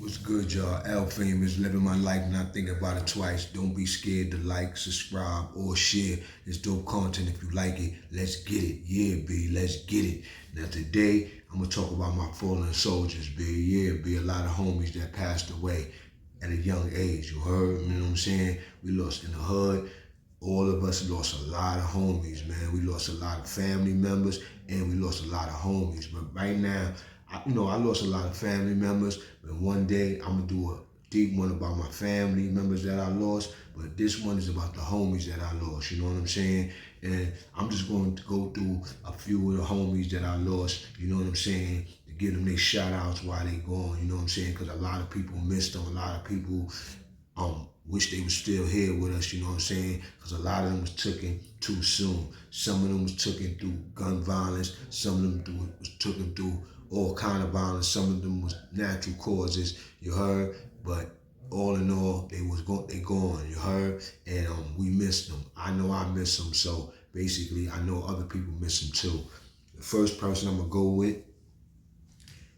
What's good, y'all? L Famous, living my life, not thinking about it twice. Don't be scared to like, subscribe, or share. It's dope content if you like it. Let's get it. Yeah, B, let's get it. Now, today, I'm going to talk about my fallen soldiers, B. Yeah, B, a lot of homies that passed away at a young age. You heard? You know what I'm saying? We lost in the hood. All of us lost a lot of homies, man. We lost a lot of family members and we lost a lot of homies. But right now, I lost a lot of family members. But one day, I'm going to do a deep one about my family members that I lost. But this one is about the homies that I lost. You know what I'm saying? And I'm just going to go through a few of the homies that I lost. You know what I'm saying? To give them their shout outs while they gone. You know what I'm saying? Because a lot of people missed them. A lot of people wish they were still here with us, you know what I'm saying? Because a lot of them was taken too soon. Some of them was taken through gun violence. Some of them was taken through all kind of violence. Some of them was natural causes, you heard? But all in all, they gone, you heard? And we missed them. I know I miss them, so basically I know other people miss them too. The first person I'm gonna go with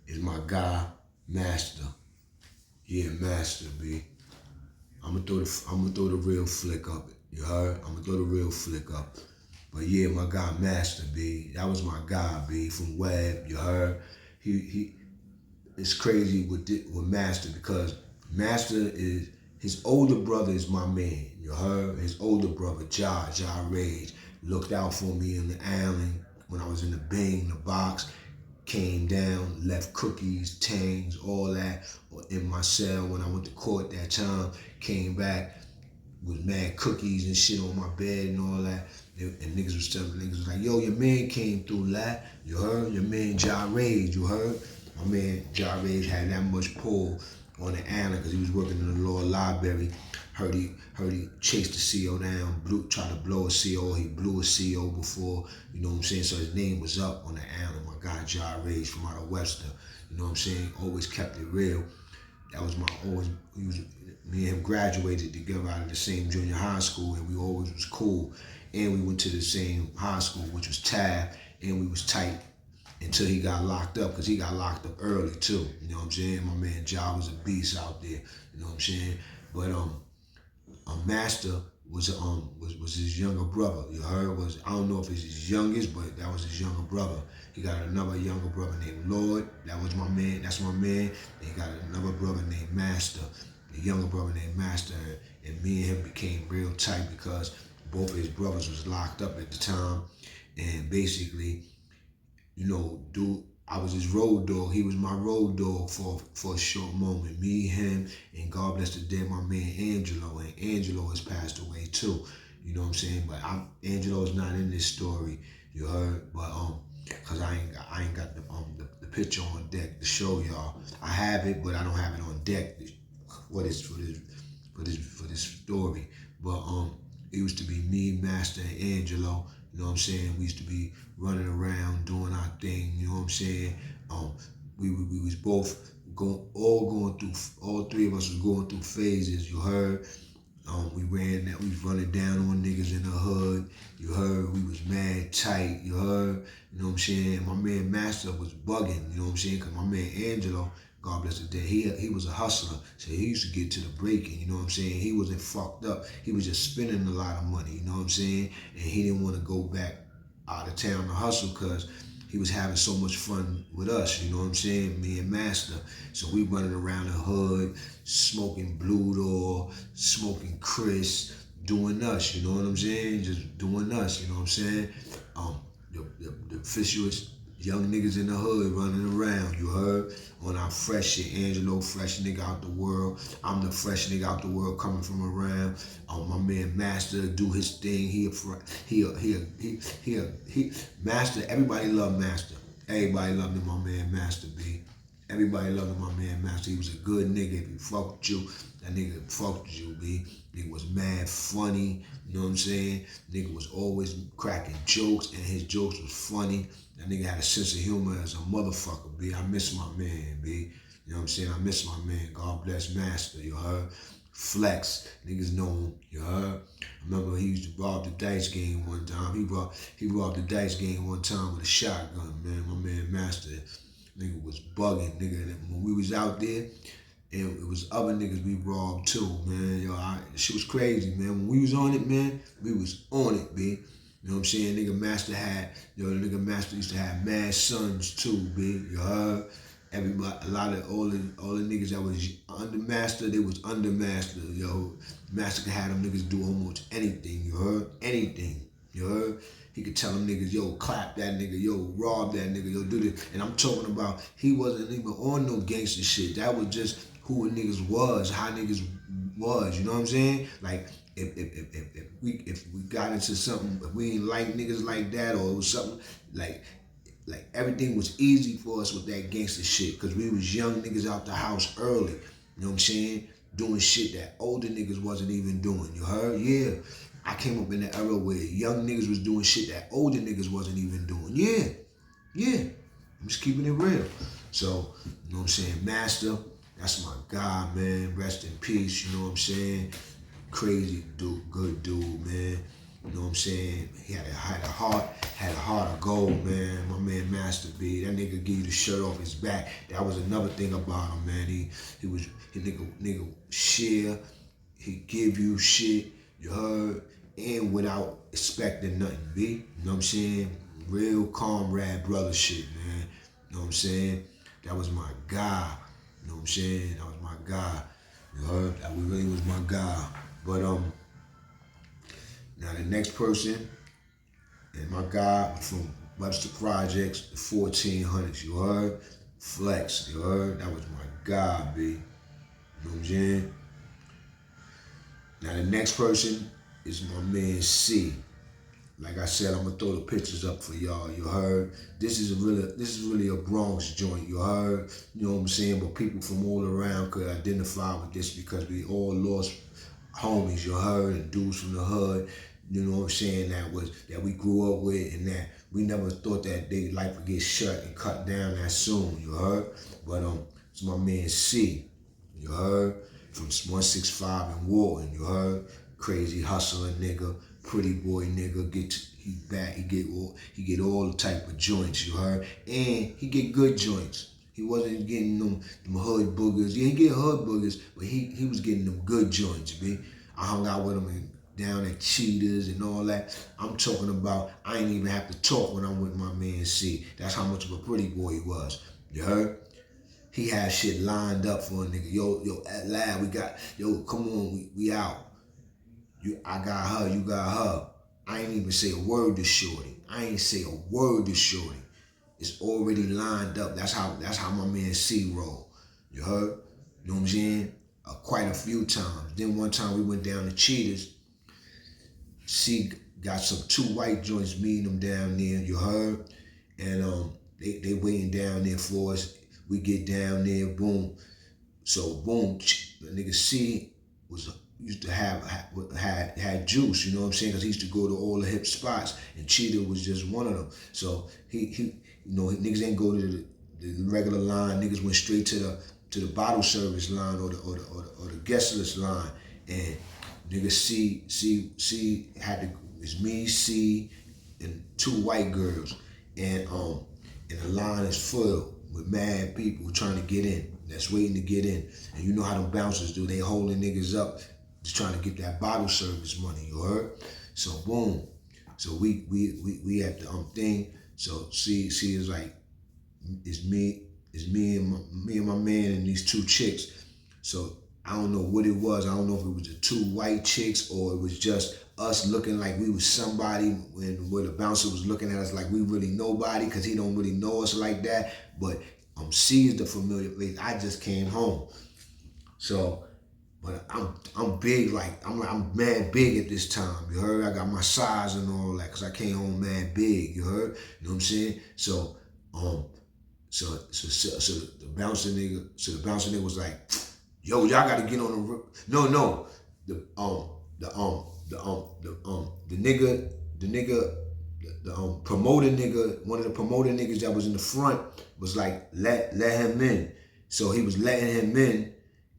is my guy, Master. Yeah, Master, B. I'm gonna throw the real flick up. You heard? I'm gonna throw the real flick up. But yeah, my guy Master B. That was my guy B from Web. You heard? He it's crazy with Master because Master is his older brother is my man. You heard? His older brother, Ja Rage, looked out for me in the alley when I was in the Bing, the box, came down, left cookies, tangs, all that in my cell when I went to court that time, came back with mad cookies and shit on my bed and all that. And niggas was telling niggas was like, yo, your man came through, lad. You heard? Your man Ja Rage, you heard? My man Ja Rage had that much pull on the island because he was working in the law library. Heard he chased the CO down, tried to blow a CO. He blew a CO before, you know what I'm saying? So his name was up on the island. My guy Ja Rage from out of Webster. You know what I'm saying? Always kept it real. That was me and him graduated together out of the same junior high school, and we always was cool. And we went to the same high school, which was Tab, and we was tight until he got locked up, because he got locked up early too. You know what I'm saying? My man Ja was a beast out there. You know what I'm saying? But Master was his younger brother. You heard? Was I don't know if it's his youngest, but that was his younger brother. He got another younger brother named Lord. That was my man. That's my man. And he got another brother named Master. The younger brother named Master. And me and him became real tight because both of his brothers was locked up at the time. And basically, dude, I was his road dog. He was my road dog for a short moment. Me, him, and God bless the dead, my man Angelo. And Angelo has passed away too. You know what I'm saying? But Angelo's not in this story. You heard? But cause I ain't got the picture on deck to show y'all. I have it, but I don't have it on deck. For this story. But it used to be me, Master, and Angelo. You know what I'm saying? We used to be running around doing our thing. You know what I'm saying? We was both going through. All three of us was going through phases. You heard? We was running down on niggas in the hood. You heard? We was mad tight. You heard? You know what I'm saying? My man Master was bugging. You know what I'm saying? Cause my man Angelo, God bless the dead, he was a hustler. So he used to get to the breaking. You know what I'm saying? He wasn't fucked up. He was just spending a lot of money. You know what I'm saying? And he didn't want to go back out of town to hustle because he was having so much fun with us, you know what I'm saying? Me and Master. So we running around the hood, smoking Blue Door, smoking Chris, doing us, you know what I'm saying? Just doing us, you know what I'm saying? The officials, young niggas in the hood running around, you heard? On our fresh shit, Angelo, fresh nigga out the world. I'm the fresh nigga out the world coming from around. My man Master do his thing. He Master. Everybody loved Master. Everybody loved him, my man Master B. Everybody loved him, my man Master. He was a good nigga. If he fucked with you, that nigga fucked with you, B. Nigga was mad funny. You know what I'm saying? Nigga was always cracking jokes, and his jokes was funny. That nigga had a sense of humor as a motherfucker, B. I miss my man, B. You know what I'm saying? I miss my man. God bless Master, you heard? Flex, niggas know him, you heard? I remember he used to rob the dice game one time. He robbed the dice game one time with a shotgun, man. My man Master, nigga was bugging, nigga. When we was out there, And it was other niggas we robbed too, man. Yo, shit was crazy, man. When we was on it, man, we was on it, B. You know what I'm saying? Nigga Master had, the nigga Master used to have mad sons too, B. You heard? Everybody, a lot of all the niggas that was under Master, they was under Master. Yo, Master could have them niggas do almost anything. You heard? Anything. You heard? He could tell them niggas, yo, clap that nigga, yo, rob that nigga, yo, do this. And I'm talking about he wasn't even on no gangster shit. That was just who a niggas was, how niggas was. You know what I'm saying? Like if we got into something, if we ain't like niggas like that, or it was something like everything was easy for us with that gangster shit, cause we was young niggas out the house early. You know what I'm saying? Doing shit that older niggas wasn't even doing. You heard? Yeah. I came up in the era where young niggas was doing shit that older niggas wasn't even doing. Yeah. Yeah. I'm just keeping it real. So, you know what I'm saying? Master, that's my guy, man. Rest in peace, you know what I'm saying? Crazy dude, good dude, man. You know what I'm saying? He had a heart of gold, man. My man Master B. That nigga give you the shirt off his back. That was another thing about him, man. He nigga share, he give you shit, you heard, and without expecting nothing, B. You know what I'm saying? Real comrade brother shit, man. You know what I'm saying? That was my guy. You know what I'm saying? That was my guy. You heard? That really was my guy. But now the next person, and my guy from Webster Projects, the 1400s, you heard? Flex, you heard? That was my guy, B. You know what I'm saying? Now the next person is my man C. Like I said, I'm gonna throw the pictures up for y'all. You heard? This is really a Bronx joint. You heard? You know what I'm saying? But people from all around could identify with this because we all lost homies. You heard? And dudes from the hood. You know what I'm saying? That we grew up with, and that we never thought that their life would get shut and cut down that soon. You heard? But it's my man C. You heard? From 165 in Walton. You heard? Crazy hustling nigga. Pretty boy nigga, he get all the type of joints, you heard? And he get good joints. He wasn't getting them hood boogers. Yeah, he get hood boogers, but he was getting them good joints, B. I hung out with him down at Cheetahs and all that. I'm talking about, I ain't even have to talk when I'm with my man C. That's how much of a pretty boy he was. You heard? He had shit lined up for a nigga. Yo, at lab, come on, we out. I got her, you got her. I ain't even say a word to Shorty. It's already lined up. That's how my man C roll. You heard? You know what I'm saying? Quite a few times. Then one time we went down to Cheetahs. C got some 2 white joints meeting them down there. You heard? And they waiting down there for us. We get down there, boom. So boom, the nigga C used to had juice, you know what I'm saying? Because he used to go to all the hip spots, and Cheetah was just one of them. So he niggas ain't go to the regular line. Niggas went straight to the bottle service line or the guest list line, and nigga C had it's me, C, and 2 white girls, and the line is full with mad people trying to get in. That's waiting to get in. And you know how them bouncers do. They holding niggas up just trying to get that bottle service money, you heard? So boom. So we at the thing. So see is like, it's me and my man and these 2 chicks. So I don't know what it was. I don't know if it was the 2 white chicks or it was just us looking like we was somebody where the bouncer was looking at us like we really nobody because he don't really know us like that. But C is the familiar face. I just came home. So, but I'm big, I'm mad big at this time, you heard? I got my size and all that, cause I came home mad big, you heard? You know what I'm saying? So the bouncer nigga was like, yo, y'all gotta get on the the promoter nigga, one of the promoter niggas that was in the front was like, let him in. So he was letting him in,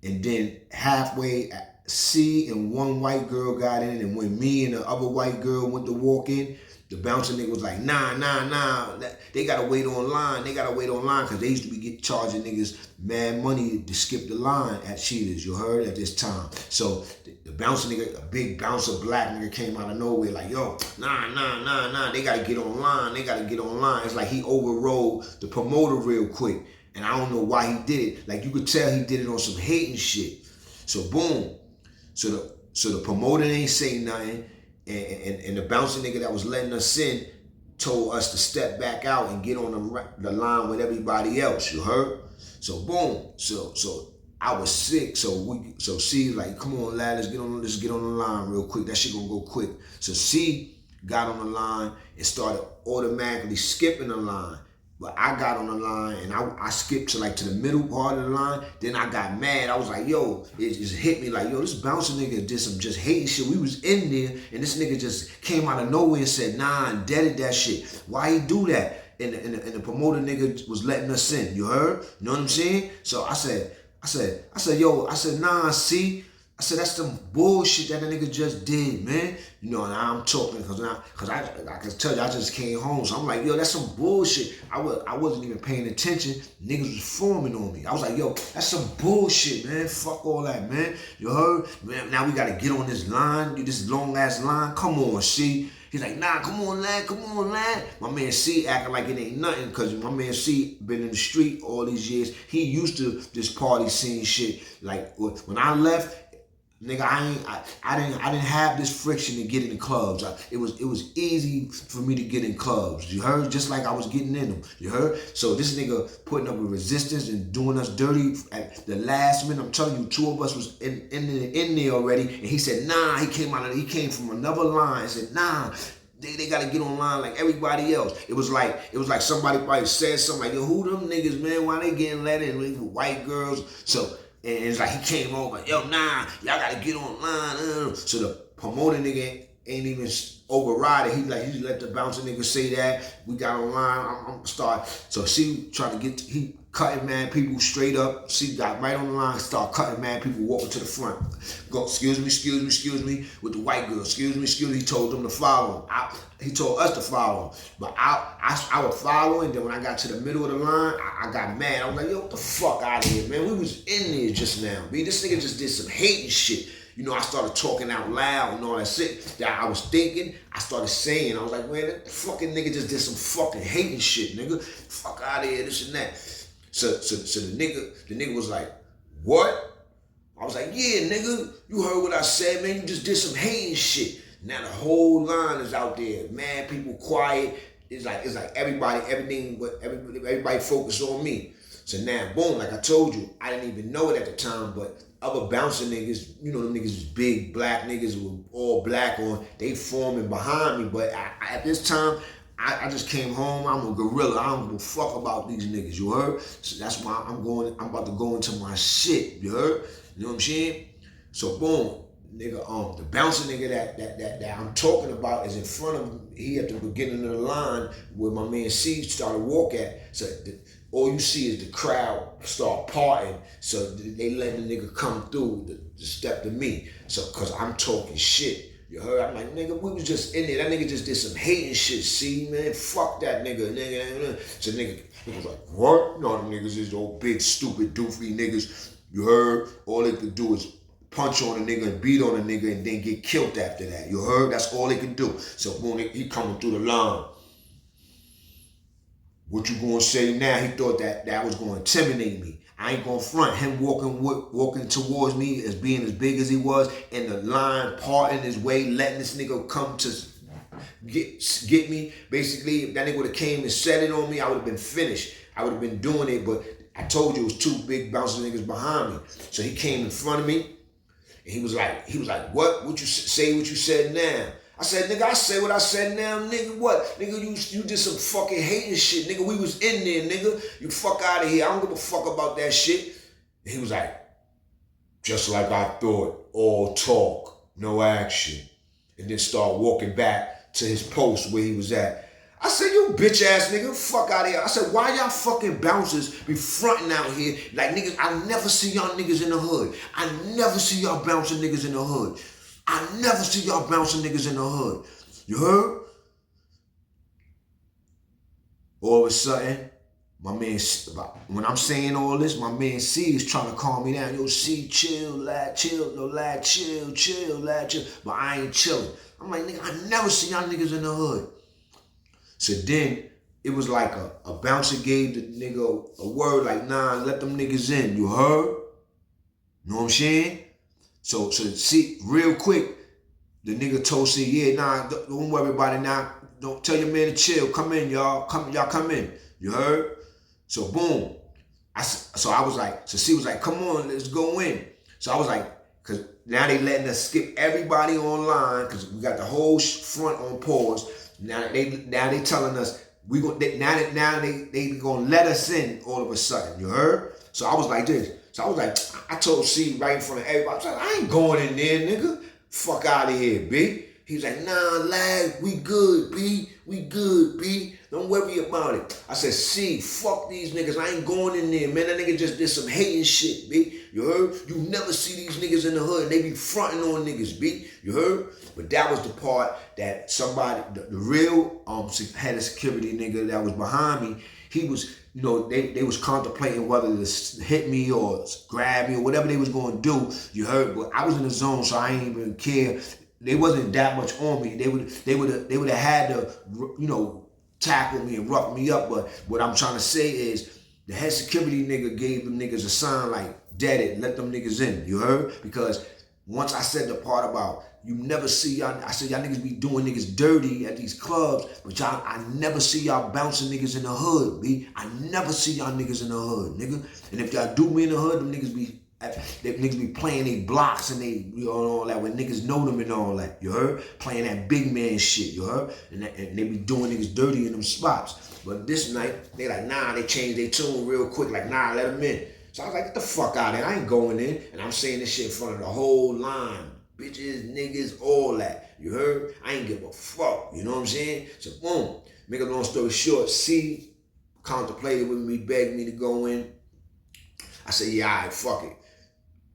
and then halfway, C and 1 white girl got in, and when me and the other white girl went to walk in, The bouncing nigga was like, nah. They gotta wait online. They gotta wait online because they used to be charging niggas mad money to skip the line at Cheetahs. You heard at this time. So the bouncing nigga, a big bouncer black nigga came out of nowhere like, yo, nah. They gotta get online. They gotta get online. It's like he overrode the promoter real quick. And I don't know why he did it. Like you could tell he did it on some hating shit. So boom. So the promoter ain't say nothing. And the bouncing nigga that was letting us in told us to step back out and get on the line with everybody else. You heard? So boom. So I was sick. So C like, come on, lad, let's get on the line real quick. That shit gonna go quick. So C got on the line and started automatically skipping the line. But I got on the line and I skipped to the middle part of the line. Then I got mad. I was like, yo, it just hit me like, yo, this bouncing nigga did some just hating shit. We was in there and this nigga just came out of nowhere and said, nah, and deaded that shit. Why he do that? And the promoter nigga was letting us in. You heard? You know what I'm saying? So I said, nah, see? I said, that's some bullshit that nigga just did, man. You know, and I'm talking because I can tell you, I just came home. So I'm like, yo, that's some bullshit. I wasn't even paying attention. Niggas was forming on me. I was like, yo, that's some bullshit, man. Fuck all that, man. You heard? Man, now we got to get on this line, this long-ass line. Come on, C. He's like, nah, come on, lad. My man C acting like it ain't nothing because my man C been in the street all these years. He used to this party scene shit. Like, when I left, nigga, I didn't have this friction to get in the clubs. It was easy for me to get in clubs. You heard? Just like I was getting in them. You heard? So this nigga putting up a resistance and doing us dirty at the last minute. I'm telling you, two of us was in there already, and he said, nah. He came from another line and said, nah. They gotta get online like everybody else. It was like somebody probably said something like, yo, who them niggas, man? Why they getting let in? White girls. So. And it's like he came over, yo, nah, y'all gotta get online. So the promoter nigga ain't even override it. He let the bouncer nigga say that. We got online. I'm start. So she trying to he cutting mad people straight up. She got right on the line, start cutting mad people walking to the front. Go, excuse me, with the white girl. Excuse me. He told them to follow him. He told us to follow him. But I would follow, and then when I got to the middle of the line, I got mad. I was like, yo, what the fuck out of here, man? We was in there just now, B. This nigga just did some hating shit. You know, I started talking out loud and all that shit that I was thinking. I started saying, I was like, man, that fucking nigga just did some fucking hating shit, nigga. Fuck out of here, this and that. So the nigga was like, what? I was like, yeah, nigga, you heard what I said, man. You just did some hating shit. Now the whole line is out there. Mad people quiet. It's like everybody focused on me. So now, boom, like I told you, I didn't even know it at the time, but other bouncing niggas, you know, them niggas was big black niggas with all black on, they forming behind me. But at this time, I just came home. I'm a gorilla. I don't give a fuck about these niggas. You heard? So that's why I'm about to go into my shit. You heard? You know what I'm saying? So boom, nigga. The bouncer nigga that I'm talking about is in front of him. He at the beginning of the line where my man C started walk at. So all you see is the crowd start parting. So they let the nigga come through the step to me. So cause I'm talking shit. You heard? I'm like, nigga, we was just in there. That nigga just did some hating shit, see, man? Fuck that nigga. So nigga was like, what? No, them niggas is old big, stupid, doofy niggas. You heard? All they could do is punch on a nigga and beat on a nigga and then get killed after that. You heard? That's all they could do. So when he coming through the line, what you gonna say now? He thought that was gonna intimidate me. I ain't gonna front. Him walking towards me as being as big as he was, and the line parting his way, letting this nigga come to get me. Basically, if that nigga would have came and said it on me, I would have been finished. I would have been doing it, but I told you it was two big bouncing niggas behind me. So he came in front of me, and he was like, what? What you say? What you said now? I said, nigga, I say what I said now, nigga. What? Nigga, you did some fucking hating shit, nigga. We was in there, nigga. You fuck out of here. I don't give a fuck about that shit. And he was like, just like I thought, all talk, no action. And then start walking back to his post where he was at. I said, you bitch ass nigga, fuck out of here. I said, why y'all fucking bouncers be fronting out here like niggas? I never see y'all niggas in the hood. I never see y'all bouncing niggas in the hood. I never see y'all bouncing niggas in the hood. You heard? All of a sudden, my man, when I'm saying all this, my man C is trying to calm me down. Yo, C, chill, lad, chill, no, lad, chill, chill, lad, chill. But I ain't chilling. I'm like, nigga, I never see y'all niggas in the hood. So then, it was like a bouncer gave the nigga a word like, nah, let them niggas in. You heard? Know what I'm saying? So see, real quick, the nigga told C, yeah, nah, don't worry about it now. Don't tell your man to chill. Come in, y'all. Y'all come in. You heard? So boom. So I was like, so C was like, come on, let's go in. So I was like, cause now they letting us skip everybody online, cause we got the whole front on pause. Now they telling us now they gonna let us in all of a sudden. You heard? So I was like this. So I was like, I told C right in front of everybody, I was like, I ain't going in there, nigga. Fuck out of here, B. He was like, nah, lad, we good, B. We good, B. Don't worry about it. I said, C, fuck these niggas. I ain't going in there, man. That nigga just did some hating shit, B. You heard? You never see these niggas in the hood. They be fronting on niggas, B. You heard? But that was the part that somebody, the real head of security nigga that was behind me, he was, you know, they was contemplating whether to hit me or grab me or whatever they was going to do. You heard? But I was in the zone, so I ain't even care. They wasn't that much on me. They would have had to, you know, tackle me and rough me up. But what I'm trying to say is the head security nigga gave them niggas a sign like, dead it, let them niggas in. You heard? Because once I said the part about you never see y'all, I said y'all niggas be doing niggas dirty at these clubs, but y'all, I never see y'all bouncing niggas in the hood, B. I never see y'all niggas in the hood, nigga. And if y'all do me in the hood, them niggas be playing they blocks and they, you know, all that, when niggas know them and all that, you heard? Playing that big man shit, you heard? And they be doing niggas dirty in them spots. But this night, they like, nah, they changed their tune real quick, like, nah, let them in. So I was like, get the fuck out of here, I ain't going in. And I'm saying this shit in front of the whole line. Bitches, niggas, all that. You heard? I ain't give a fuck, you know what I'm saying? So boom, make a long story short, C contemplated with me, begged me to go in. I said, yeah, all right, fuck it.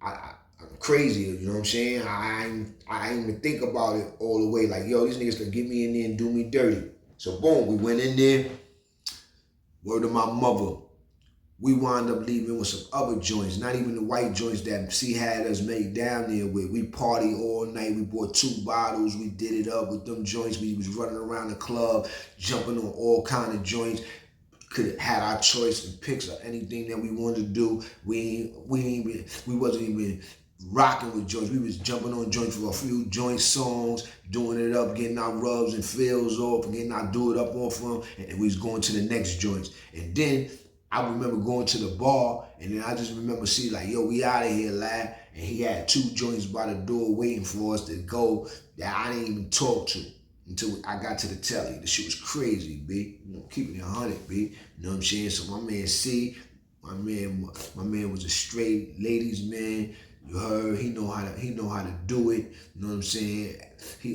I'm crazy, you know what I'm saying? I ain't even think about it all the way. Like, yo, these niggas can get me in there and do me dirty. So boom, we went in there. Word to my mother. We wound up leaving with some other joints, not even the white joints that C had us made down there with. We partied all night. We bought 2 bottles. We did it up with them joints. We was running around the club, jumping on all kind of joints. Could have had our choice and picks of anything that we wanted to do. We wasn't even rocking with joints. We was jumping on joints for a few joint songs, doing it up, getting our rubs and fills off, and getting our do it up off them, and we was going to the next joints. And then I remember going to the bar, and then I just remember seeing like, yo, we out of here, lad. And he had 2 joints by the door waiting for us to go that I didn't even talk to until I got to the telly. The shit was crazy, B. You know, keeping it 100, B. You know what I'm saying? So my man C, my man was a straight ladies man. You heard? He know how to do it. You know what I'm saying? He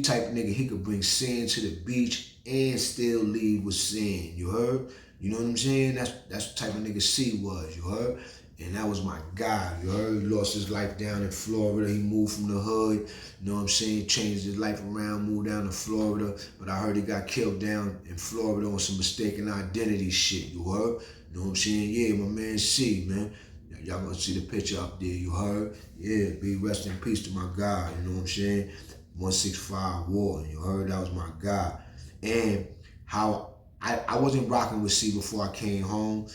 type of nigga, he could bring sand to the beach and still leave with sand. You heard? You know what I'm saying? That's the type of nigga C was, you heard? And that was my guy, you heard? He lost his life down in Florida. He moved from the hood, you know what I'm saying? Changed his life around, moved down to Florida. But I heard he got killed down in Florida on some mistaken identity shit, you heard? You know what I'm saying? Yeah, my man C, man. Y'all gonna see the picture up there, you heard? Yeah, be rest in peace to my guy, you know what I'm saying? 165 War, you heard? That was my guy. And how I wasn't rocking with C before I came home.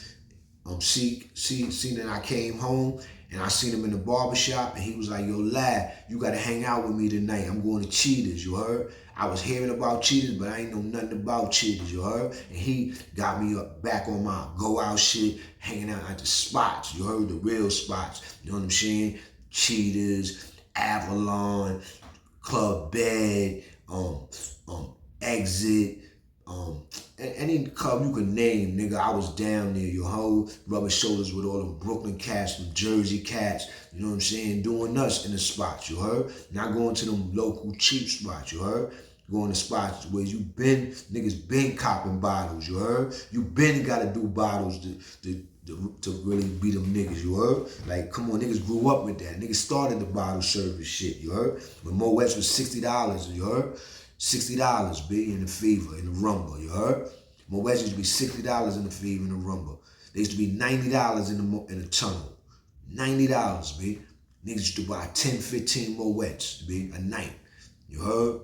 C that I came home and I seen him in the barbershop and he was like, yo, lad, you gotta hang out with me tonight. I'm going to Cheetahs, you heard? I was hearing about Cheetahs, but I ain't know nothing about Cheetahs, you heard? And he got me up back on my go out shit, hanging out at the spots, you heard? The real spots, you know what I'm saying? Cheetahs, Avalon, Club Bed, Exit, any club you could name, nigga, I was down there, you heard? Rubbing shoulders with all them Brooklyn cats, them Jersey cats, you know what I'm saying? Doing us in the spots, you heard? Not going to them local cheap spots, you heard? Going to spots where niggas been copping bottles, you heard? You been gotta do bottles to really be them niggas, you heard? Like, come on, niggas grew up with that. Niggas started the bottle service shit, you heard? When Moet was $60, you heard? $60, B, in the Fever, in the Rumble, you heard? Moets used to be $60 in the Fever, in the Rumble. They used to be $90 in the Tunnel. $90, B. Niggas used to buy 10, 15 Moets, B, a night. You heard?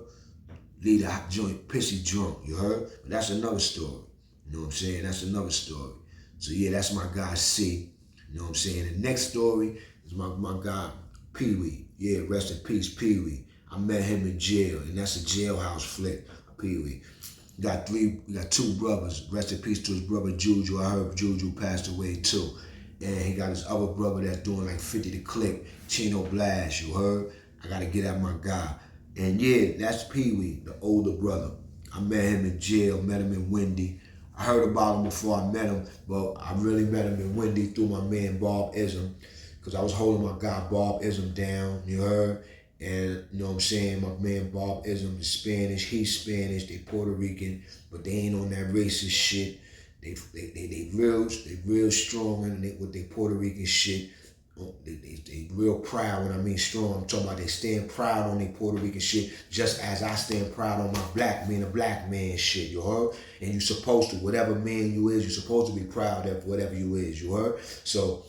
Leave the hot joint pissy drunk, you heard? But that's another story. You know what I'm saying? That's another story. So yeah, that's my guy C. You know what I'm saying? The next story is my guy Pee Wee. Yeah, rest in peace, Pee Wee. I met him in jail, and that's a jailhouse flick, Pee Wee. We got two brothers. Rest in peace to his brother Juju. I heard Juju passed away too. And he got his other brother that's doing like 50 to click, Chino Blast, you heard? I gotta get at my guy. And yeah, that's Pee Wee, the older brother. I met him in jail, met him in Wendy. I heard about him before I met him, but I really met him in Wendy through my man Bob Ism, because I was holding my guy Bob Ism down, you heard? And you know what I'm saying, my man Bob Ism is Spanish, he's Spanish, they Puerto Rican, but they ain't on that racist shit. They real strong with their Puerto Rican shit. They real proud. When I mean strong, I'm talking about they stand proud on their Puerto Rican shit, just as I stand proud on my being a black man shit, you heard? And you supposed to, whatever man you is, you're supposed to be proud of whatever you is, you heard? So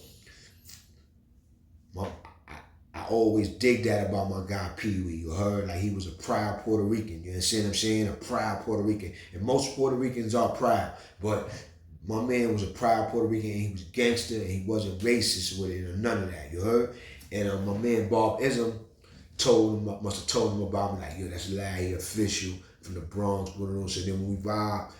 I always dig that about my guy Pee Wee, you heard? Like he was a proud Puerto Rican, you understand what I'm saying? A proud Puerto Rican. And most Puerto Ricans are proud, but my man was a proud Puerto Rican, and he was gangster, and he wasn't racist with it or none of that, you heard? And my man Bob Ism must have told him about me, like, yo, that's Larry Official from the Bronx, so then when we vibe,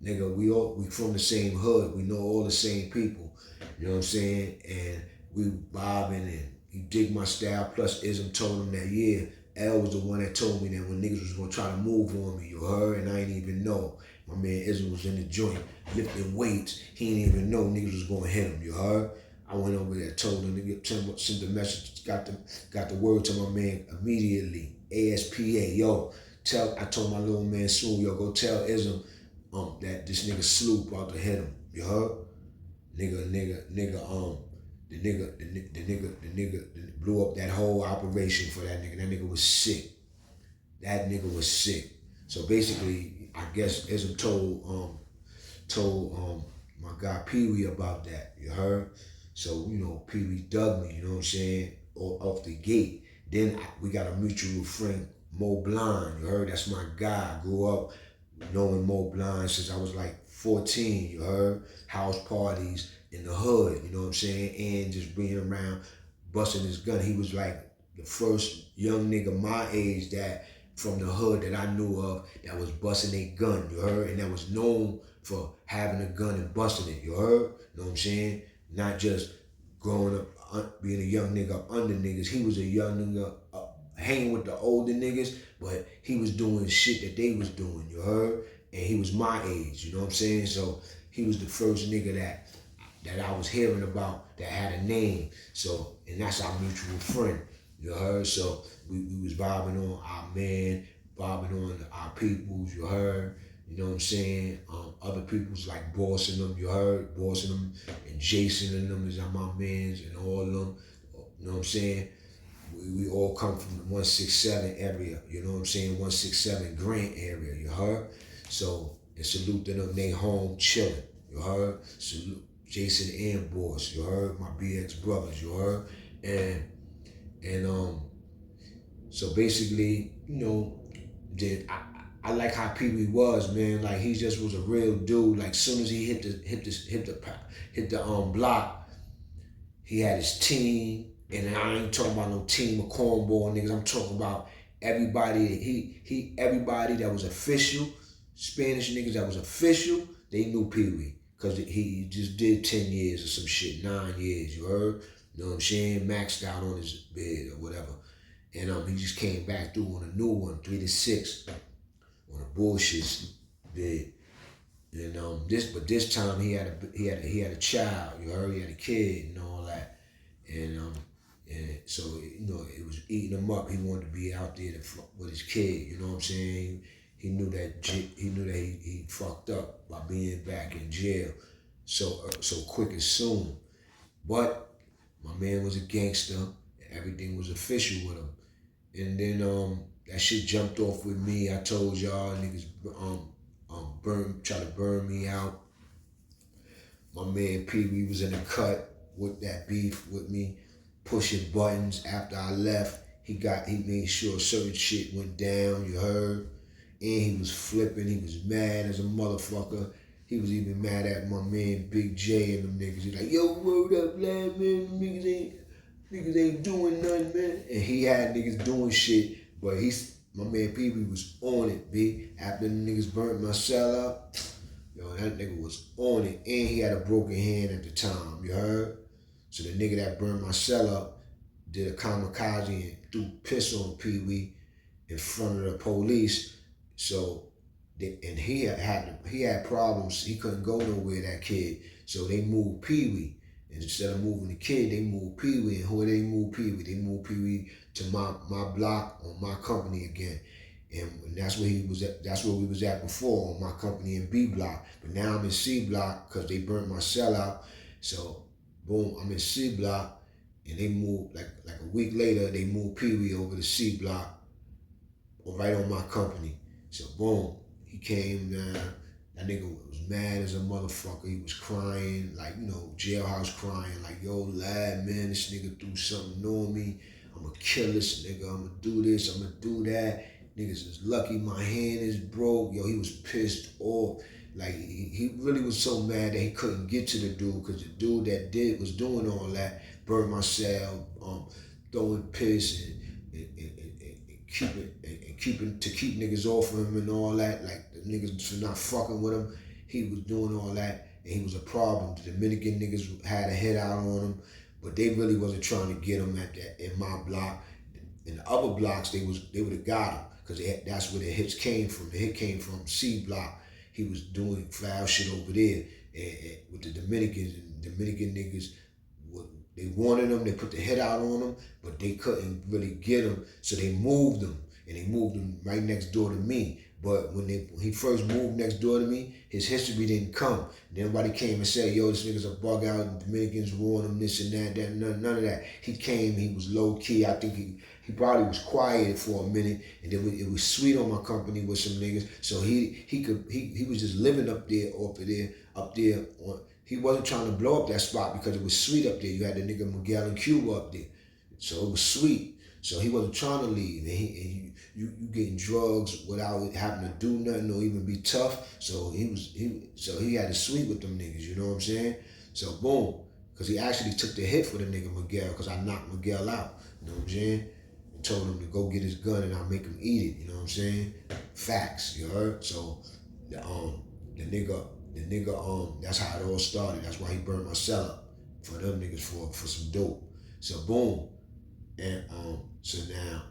nigga, we from the same hood, we know all the same people, you know what I'm saying? And we vibing, and he dig my style, plus Ism told him that, yeah, L was the one that told me that when niggas was gonna try to move on me, you heard? And I didn't even know. My man Ism was in the joint, lifting weights. He didn't even know niggas was gonna hit him, you heard? I went over there, told him, sent the message, got the word to my man immediately. ASPA, yo, I told my little man Swoop, yo, go tell Ism that this nigga Sloop about to hit him, you heard? The nigga blew up that whole operation for that nigga. That nigga was sick. So basically, I guess Ism told my guy Pee Wee about that. You heard? So you know, Pee Wee dug me. You know what I'm saying? Off the gate. Then we got a mutual friend, Mo Blind. You heard? That's my guy. I grew up knowing Mo Blind since I was like 14. You heard? House parties in the hood. You know what I'm saying? And just being around, busting his gun. He was like the first young nigga my age that from the hood that I knew of that was busting a gun, you heard? And that was known for having a gun and busting it, you heard? You know what I'm saying? Not just growing up, being a young nigga up under niggas. He was a young nigga hanging with the older niggas, but he was doing shit that they was doing, you heard? And he was my age, you know what I'm saying? So he was the first nigga that I was hearing about that had a name. So, and that's our mutual friend. You heard? So we was vibing on our man, vibing on our peoples, you heard? You know what I'm saying? Other peoples like Boss and them, you heard? Boss and them and Jason and them is my mans and all of them. You know what I'm saying? We all come from the 167 area, you know what I'm saying? 167 Grant area, you heard? So, and salute to them, they home chilling, you heard? Salute Jason and Boss, you heard? My BX brothers, you heard? And so basically, you know, I like how Pee Wee was, man. Like he just was a real dude. Like soon as he hit the block, he had his team, and I ain't talking about no team of cornball niggas. I'm talking about everybody. Everybody that was official, Spanish niggas that was official, they knew Pee Wee because he just did 10 years or some shit, 9 years. You heard? You know what I'm saying? Maxed out on his bed or whatever. And he just came back through on a new one, 3 to 6, on a bullshit bed. And this time he had a child. You heard? He had a kid and all that. And so you know it was eating him up. He wanted to be out there with his kid. You know what I'm saying? He knew that he fucked up by being back in jail so quick and soon. But my man was a gangster. Everything was official with him. And then that shit jumped off with me. I told y'all niggas try to burn me out. My man Pee Wee was in the cut with that beef with me, pushing buttons after I left. He made sure certain shit went down, you heard? And he was flipping, he was mad as a motherfucker. He was even mad at my man Big J and them niggas. He's like, yo, word up, lad, man, niggas ain't doing nothing, man. And he had niggas doing shit, but my man Pee Wee was on it, B. After the niggas burnt my cell up, yo, that nigga was on it. And he had a broken hand at the time, you heard? So the nigga that burned my cell up did a kamikaze and threw piss on Pee Wee in front of the police. So, and he had problems. He couldn't go nowhere, that kid. So they moved Pee Wee. And instead of moving the kid, they moved Pee Wee. And who they moved Pee Wee? They moved Pee Wee to my block on my company again. And that's where he was at. That's where we was at before, on my company in B block. But now I'm in C block because they burnt my cell out. So boom, I'm in C block, and they moved like a week later. They moved Pee Wee over to C block, right on my company. So boom, he came down. That nigga was mad as a motherfucker. He was crying, like, you know, jailhouse crying, like, yo, lad, man, this nigga threw something on me. I'ma kill this nigga. I'ma do this. I'ma do that. Niggas is lucky my hand is broke. Yo, he was pissed off. Like, he really was so mad that he couldn't get to the dude, because the dude that was doing all that, burned my cell, throwing piss and keep niggas off of him and all that. Like, the niggas for not fucking with him. He was doing all that, and he was a problem. The Dominican niggas had a hit out on him, but they really wasn't trying to get him in my block. In the other blocks, they would have got him, because that's where the hits came from. The hit came from C block. He was doing foul shit over there, and with the Dominicans, and Dominican niggas, they wanted him. They put the hit out on him, but they couldn't really get him, so they moved him, and they moved him right next door to me. But when he first moved next door to me, his history didn't come. And everybody came and said, yo, this nigga's a bug out, and Dominicans ruined him, this and that, none of that. He came, he was low key. I think he probably was quiet for a minute, and then it was sweet on my company with some niggas. So he was just living up there. He wasn't trying to blow up that spot because it was sweet up there. You had the nigga Miguel and Cuba up there, so it was sweet. So he wasn't trying to leave, and you getting drugs without having to do nothing or even be tough. So he had to sweet with them niggas. You know what I'm saying? So boom, because he actually took the hit for the nigga Miguel, because I knocked Miguel out. You know what I'm saying? And told him to go get his gun and I'll make him eat it. You know what I'm saying? Facts. You heard? So the nigga, that's how it all started. That's why he burned my cell up for them niggas for some dope. So boom, and so now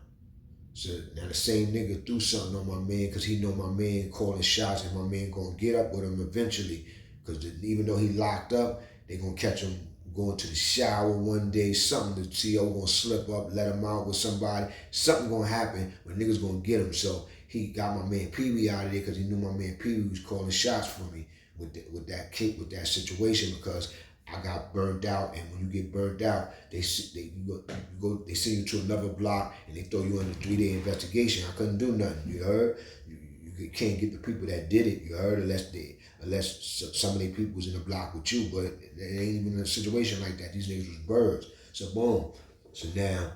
the same nigga threw something on my man, because he know my man calling shots, and my man gonna get up with him eventually, because even though he locked up, they gonna catch him going to the shower one day. Something, the CO gonna slip up, let him out with somebody. Something gonna happen when niggas gonna get him. So he got my man Pee Wee out of there, because he knew my man Pee Wee was calling shots for me with that situation, because I got burned out, and when you get burned out, they send you to another block, and they throw you under 3-day investigation. I couldn't do nothing. You heard? You can't get the people that did it. You heard? Unless some of the people was in the block with you, but it ain't even a situation like that. These niggas was birds. So boom. So now,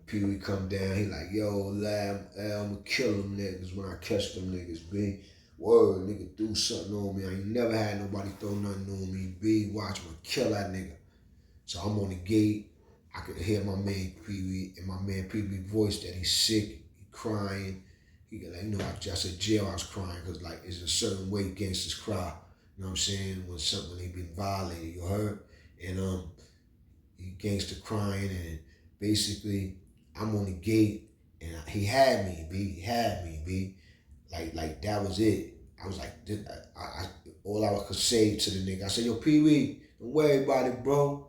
Pee Wee come down. He like, yo, lad, I'ma kill them niggas when I catch them niggas, B. Word, nigga threw something on me. I ain't never had nobody throw nothing on me. B, watch me kill that nigga. So I'm on the gate. I could hear my man Pee Wee, and my man Pee Wee voice that he's sick, he crying. He got like, you know, I said jail, I was crying, because like it's a certain way gangsters cry. You know what I'm saying? When they been violated, you heard? And he gangster crying, and basically I'm on the gate, and he had me, B. Like that was it. I was like, all I could say to the nigga, I said, yo, Pee Wee, don't worry about it, bro.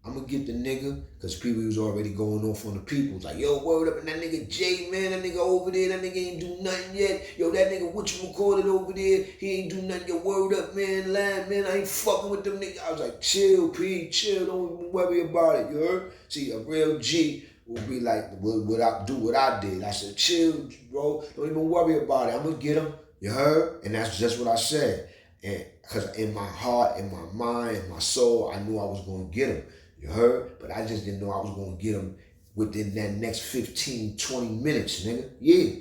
I'm gonna get the nigga, because Pee Wee was already going off on the people. Like, yo, word up, and that nigga Jay, man, that nigga over there, that nigga ain't do nothing yet. Yo, that nigga whatchamacallit over there, he ain't do nothing. Yo, word up, man, lad, man, I ain't fucking with them niggas. I was like, chill, P, chill, don't even worry about it, you heard? See, a real G would be like, would I do what I did? I said, chill, bro. Don't even worry about it. I'm gonna get him. You heard? And that's just what I said. And because in my heart, in my mind, in my soul, I knew I was gonna get him. You heard? But I just didn't know I was gonna get him within that next 15, 20 minutes, nigga. Yeah.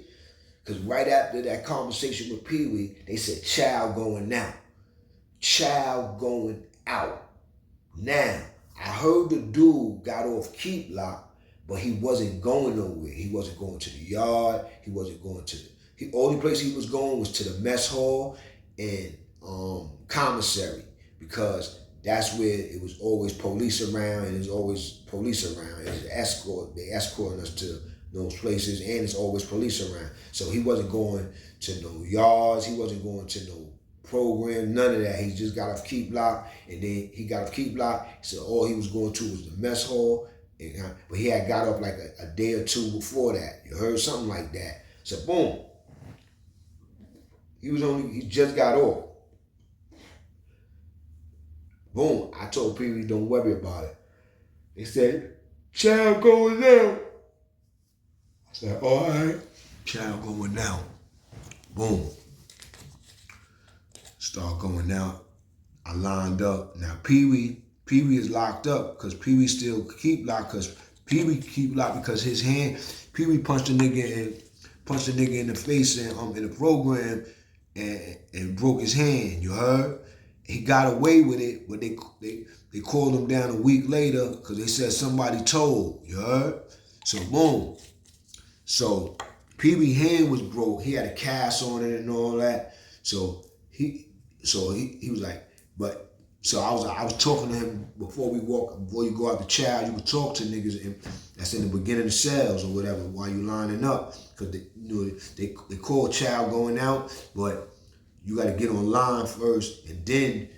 Because right after that conversation with Pee Wee, they said, child going out. Child going out. Now, I heard the dude got off keep lock, but he wasn't going nowhere. He wasn't going to the yard. He wasn't going to the only place he was going was to the mess hall and commissary, because that's where it was always police around, and there's always police around. It's escort. They escorting us to those places, and it's always police around. So he wasn't going to no yards. He wasn't going to no program, none of that. He just got off keep lock, and then he got off keep lock. So all he was going to was the mess hall, but he had got up like a day or two before that. You heard something like that. So boom, he just got off. Boom, I told people don't worry about it. They said, child going down. I said, all right, child going down. Boom. Start going out. I lined up. Now Pee Wee is locked up because Pee Wee still keep locked because Pee Wee keep locked because his hand, Pee Wee punched a nigga in the face and in the program and broke his hand. You heard? He got away with it, but they called him down a week later because they said somebody told. You heard? So boom. So Pee Wee hand was broke. He had a cast on it and all that. So he was like, but so I was talking to him before you go out the child, you would talk to niggas that's in the beginning of sales or whatever while you lining up, because they call child going out, but you got to get online first, and then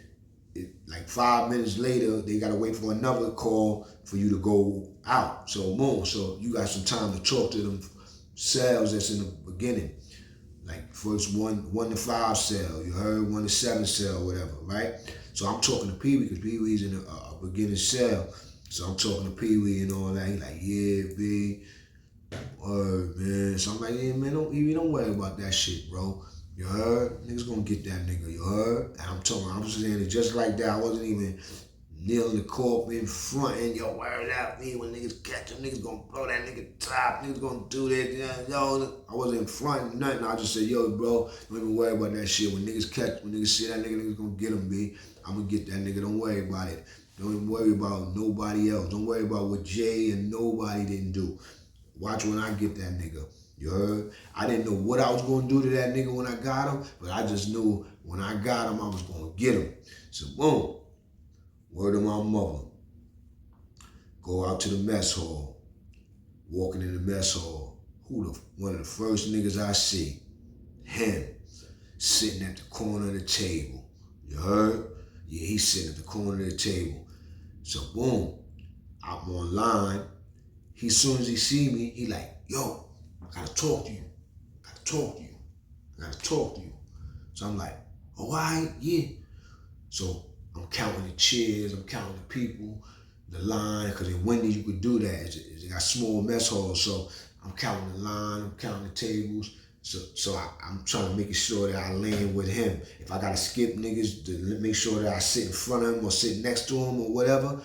like 5 minutes later they got to wait for another call for you to go out. So boom, so you got some time to talk to them sales that's in the beginning. Like first 1 to 5 sale, you heard, 1 to 7 sale, whatever, right? So I'm talking to Pee Wee because Pee Wee's in a beginning sale. So I'm talking to Pee Wee and all that. He like, yeah, B, word, man. So I'm like, yeah, man, don't worry about that shit, bro. You heard? Niggas gonna get that nigga, you heard? And I was saying it just like that. I wasn't even kneeling the corp in front and yo, word out me when niggas catch him, niggas gonna blow that nigga top, niggas gonna do that, yo. I wasn't in front, nothing. I just said, yo, bro, don't even worry about that shit. When niggas see that nigga, niggas gonna get him, B. I'm gonna get that nigga, don't worry about it. Don't even worry about nobody else. Don't worry about what Jay and nobody didn't do. Watch when I get that nigga. You heard? I didn't know what I was gonna do to that nigga when I got him, but I just knew when I got him, I was gonna get him. So boom. Word of my mother. Go out to the mess hall. Walking in the mess hall. One of the first niggas I see? Him. Sitting at the corner of the table. You heard? Yeah, he's sitting at the corner of the table. So boom. I'm online. As soon as he see me, he like, yo, I gotta talk to you. I gotta talk to you. So I'm like, all right, yeah. So I'm counting the chairs, I'm counting the people, the line, because in Wendy's you could do that. It got small mess halls, so I'm counting the line, I'm counting the tables. So I'm trying to make sure that I land with him. If I gotta skip niggas to make sure that I sit in front of him or sit next to him or whatever,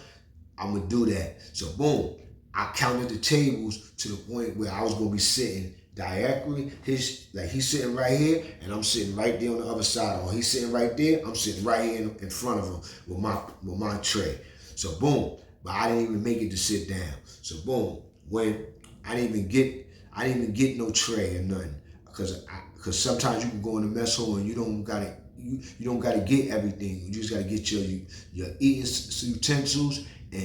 I'm gonna do that. So boom, I counted the tables to the point where I was gonna be sitting diagonally. He's sitting right here, and I'm sitting right there on the other side. Or he's sitting right there, I'm sitting right here in front of him with my tray. So boom, but I didn't even make it to sit down. So boom, when I didn't even get no tray or nothing, because sometimes you can go in the mess hall and you don't gotta get everything. You just gotta get your eating utensils and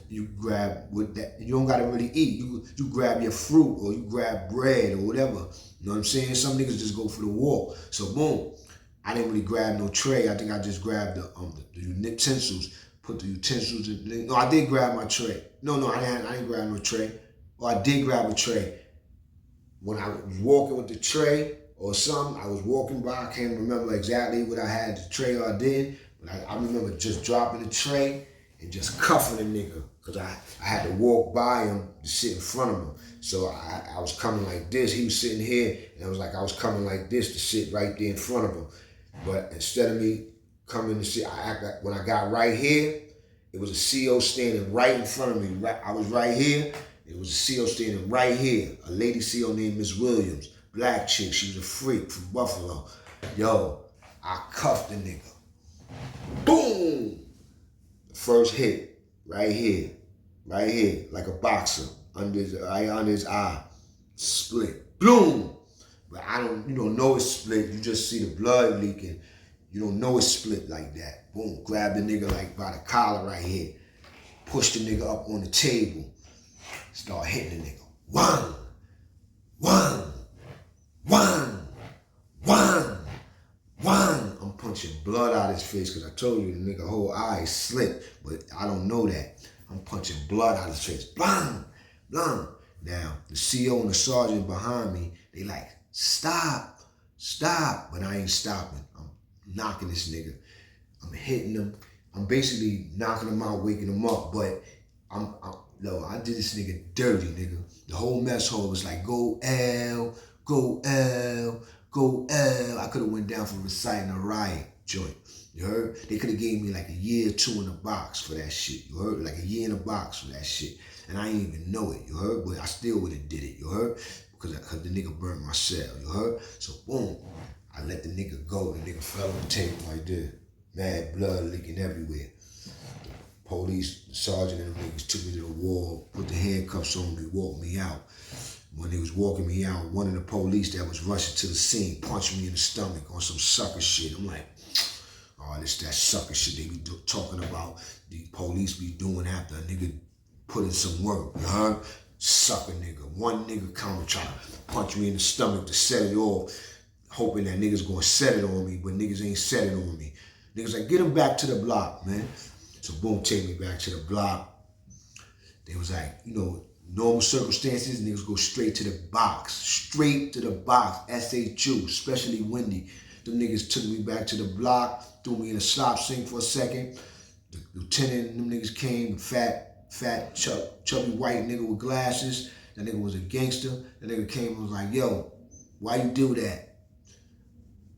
you grab with that. You don't gotta really eat. You grab your fruit or you grab bread or whatever. You know what I'm saying? Some niggas just go for the walk. So boom, I didn't really grab no tray. I think I just grabbed the utensils. Put the utensils in. No, I did grab my tray. No, I didn't grab no tray. Or I did grab a tray. When I was walking with the tray or something, I was walking by. I can't remember exactly what I had the tray or I did, but I remember just dropping the tray and just cuffing the nigga. Cause I had to walk by him to sit in front of him. So I was coming like this. He was sitting here, and it was like I was coming like this to sit right there in front of him. But instead of me coming to sit, when I got right here, it was a CO standing right in front of me. Right, I was right here. It was a CO standing right here. A lady CO named Miss Williams, black chick. She was a freak from Buffalo. Yo, I cuffed the nigga. Boom! First hit, right here, like a boxer, right under his eye, split, boom. But I don't, you don't know it's split. You just see the blood leaking. You don't know it's split like that. Boom, grab the nigga like by the collar right here, push the nigga up on the table, start hitting the nigga. One, one, one, one. I'm punching blood out of his face because I told you the nigga whole eye is slit, but I don't know that. I'm punching blood out of his face. Blam, blam. Now, the CO and the sergeant behind me, they like, stop, but I ain't stopping. I'm knocking this nigga. I'm hitting him. I'm basically knocking him out, waking him up, but I did this nigga dirty, nigga. The whole mess hall was like, go L, go L, go L. I could have went down for reciting a riot joint. You heard? They could have gave me like a year or 2 in the box for that shit. You heard? Like a year in the box for that shit. And I didn't even know it. You heard? But I still would have did it. You heard? Because the nigga burnt my cell. You heard? So boom, I let the nigga go. The nigga fell on the table like this. Mad blood leaking everywhere. Police, the sergeant and the niggas took me to the wall, put the handcuffs on me, walked me out. When they was walking me out, one of the police that was rushing to the scene punched me in the stomach on some sucker shit. I'm like, oh, this that sucker shit they be talking about. The police be doing after a nigga put in some work. You heard? Sucker nigga. One nigga come and try to punch me in the stomach to set it off, hoping that niggas gonna set it on me, but niggas ain't set it on me. Niggas like, get him back to the block, man. So boom, take me back to the block. They was like, you know, normal circumstances, niggas go straight to the box. Straight to the box, SHU, especially Wendy. Them niggas took me back to the block, threw me in a slop sink for a second. The lieutenant and them niggas came, fat, chubby white nigga with glasses. That nigga was a gangster. That nigga came and was like, yo, why you do that?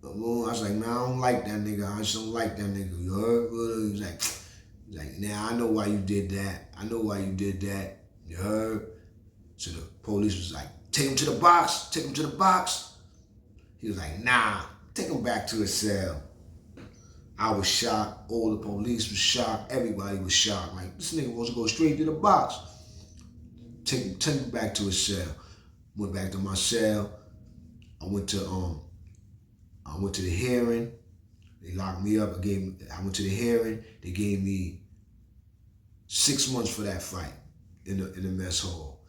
I was like, man, I don't like that nigga. I just don't like that nigga. You heard? He was like, nah, I know why you did that. I know why you did that. You heard? So the police was like, take him to the box. Take him to the box. He was like, nah, take him back to his cell. I was shocked. All the police was shocked. Everybody was shocked. Like, this nigga wants to go straight to the box. Take him back to his cell. Went back to my cell. I went to the hearing. They locked me up. I went to the hearing. They gave me 6 months for that fight in the mess hall.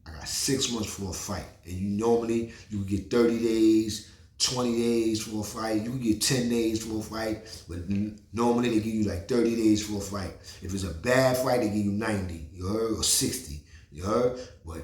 I got 6 months for a fight. And you could get 30 days, 20 days for a fight. You could get 10 days for a fight. But normally they give you like 30 days for a fight. If it's a bad fight, they give you 90, you heard, or 60, you heard? But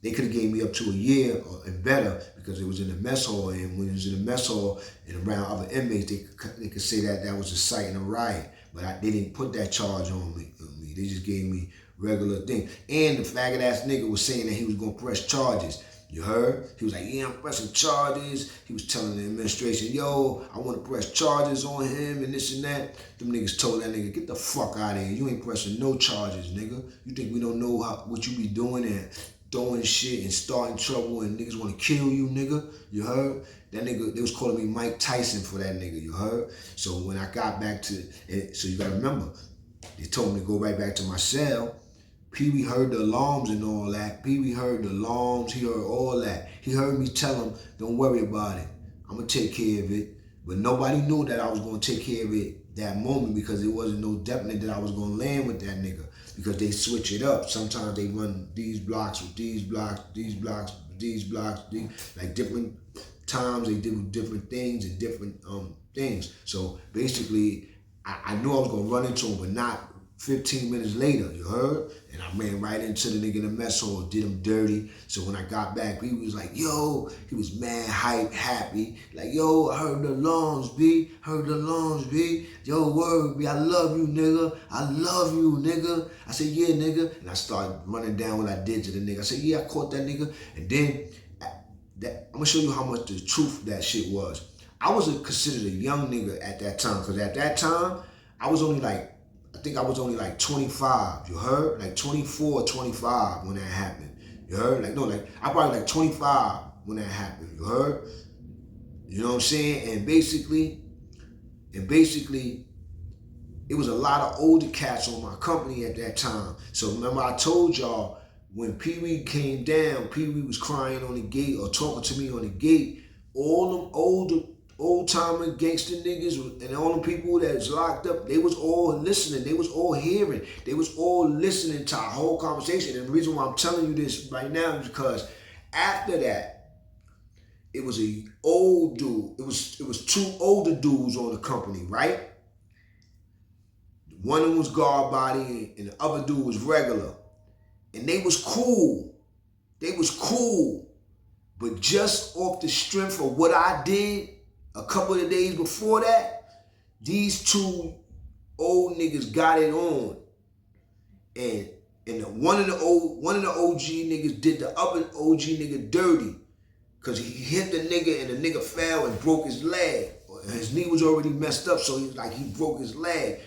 they could have gave me up to a year and better because it was in the mess hall. And when it was in the mess hall and around other inmates, they could say that was a site and a riot. But they didn't put that charge on me. They just gave me regular thing. And the faggot ass nigga was saying that he was gonna press charges. You heard? He was like, yeah, I'm pressing charges. He was telling the administration, yo, I want to press charges on him and this and that. Them niggas told that nigga, get the fuck out of here. You ain't pressing no charges, nigga. You think we don't know what you be doing and throwing shit and starting trouble and niggas want to kill you, nigga? You heard? That nigga, they was calling me Mike Tyson for that nigga, you heard? So when I got back to it, so you gotta remember, they told me to go right back to my cell. Pee-wee heard the alarms and all that. Pee-wee heard the alarms, he heard all that. He heard me tell him, don't worry about it. I'm gonna take care of it. But nobody knew that I was gonna take care of it that moment because it wasn't no definite that I was gonna land with that nigga because they switch it up. Sometimes they run these blocks with these blocks, these blocks, these blocks, like different times they do different things and different things. So basically, I knew I was gonna run into him, but not 15 minutes later, you heard? And I ran right into the nigga in the mess hall, did him dirty. So when I got back, he was like, yo, he was mad, hype, happy. Like, yo, I heard the alarms, B. Heard the alarms, B. Yo, word, B, I love you, nigga. I love you, nigga. I said, yeah, nigga. And I started running down what I did to the nigga. I said, yeah, I caught that nigga. And then, I'm gonna show you how much the truth that shit was. I was considered a young nigga at that time, because at that time, I was only like, I think I was only like 25, you heard? Like 24 or 25 when that happened, you heard? Like, no, like, I probably like 25 when that happened, you heard? You know what I'm saying? And basically, it was a lot of older cats on my company at that time. So remember I told y'all, when Pee Wee came down, Pee Wee was crying on the gate or talking to me on the gate, all them old-timer gangster niggas and all the people that's locked up, they was all listening. They was all hearing. They was all listening to our whole conversation. And the reason why I'm telling you this right now is because after that, it was an old dude. It was two older dudes on the company, right? One of them was guard body and the other dude was regular. And they was cool. They was cool. But just off the strength of what I did a couple of days before that, these two old niggas got it on. And one of the OG niggas did the other OG nigga dirty. Cause he hit the nigga and the nigga fell and broke his leg. His knee was already messed up, so he broke his leg.